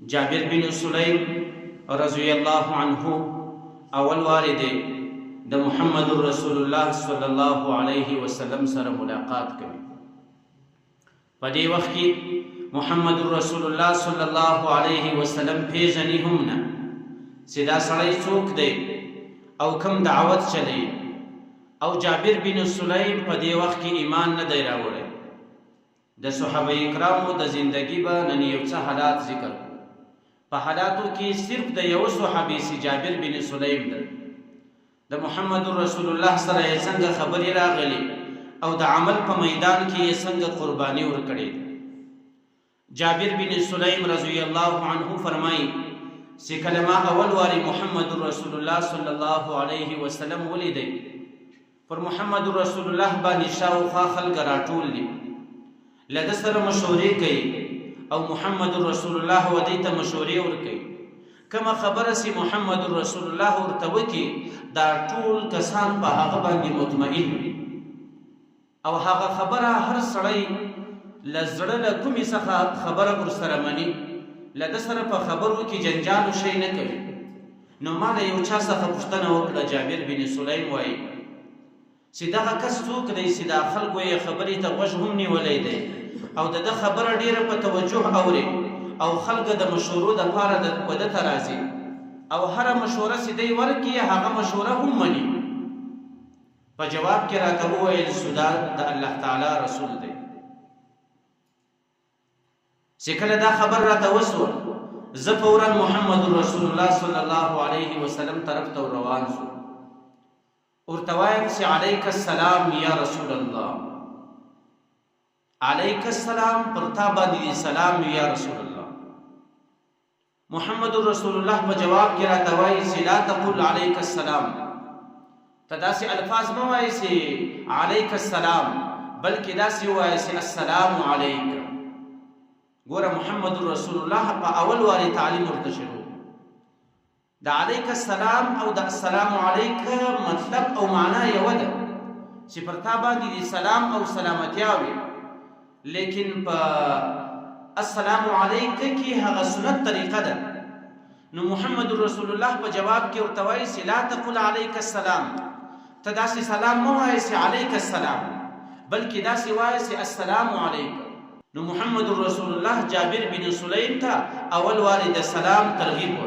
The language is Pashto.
جابر بن سلیم رضی الله عنه اول وارد د محمد رسول الله صلی الله علیه وسلم سره ملاقات کوي. په دې وخت کې محمد رسول الله صلی الله علیه وسلم پیژني هم نه چې دا سړی څوک دی او کوم دعوت چلی. او جابر بن سلیم په دې وخت کې ایمان نه دی راوړی. د صحابه کرامو د زندگی به نن یو څه حالات ذکر کړو. په حالاتو کې صرف د یو صحابي سي جابر بن سلیم دی. د محمد رسول الله سره څنګه خبرې راغلي او د عمل په میدان کې څنګه قرباني ورکړي. جابر بن سلیم رضی الله عنه فرمایي چې کلمه اول واری محمد رسول الله صلی الله علیه وسلم ولیدي. پر محمد رسول الله باندې شاوخوا خلک راټول دي، له ده سره مشورې کوي او محمد رسول الله ودې ته مشورې ورکوي. کما خبره سي محمد رسول الله ورته وکي دا ټول کسان په هغه باندې مطمئن وي او هغه خبره هر سړی لزړه له کومې څخه خبره ورسره مني، له ده سره په خبرو کې جنجال شی نه کوي. نو ما له یو چا څخه پوښتنه وکړه، جابر بن سلیم وایي چې دغه کس څوک دی چې دا خلکو یې خبرې ته غوږ هم نیولی دی او د ده خبره ډېره په توجه اوري او خلک د مشورو دپاره د ده ته راځي او هره مشوره چې دی ورکړي هغه مشوره هم مني. په جواب کې راته وویل سودا د الله تعالی رسول دی. چې کله دا خبر راته وسوه زه فورا محمد رسول الله صلی الله علیه وسلم طرف ته روان شو. ورته وایم چې علیک السلام یا رسول الله، علیک السلام، پر تا باندې سلام یا رسول الله. محمد رسول الله په جواب کې راته وایي چې لا تقل علیک السلام، ته داسې الفاظ مه وایي چې علیک السلام، بلکې داسې ووایي چې السلام علیک. ګوره محمد رسول الله په اول واري تعلیم ورته شروع د علیک السلام او د السلام علیک مطلب او معنا یو ده چې پر تا باندې سلام او سلامتیا وي، لیکن په السلام علیک کې هغه سنت طریقه ده. نو محمد رسول الله په جواب کې ورته وایي چې لا تقل علیک السلام، ته داسې سلام مه وایې چې علیک السلام، بلکې داسې وایې چې السلام علیک. نو محمد رسول الله جابر بن سلیم ته اول واري د سلام ترغیب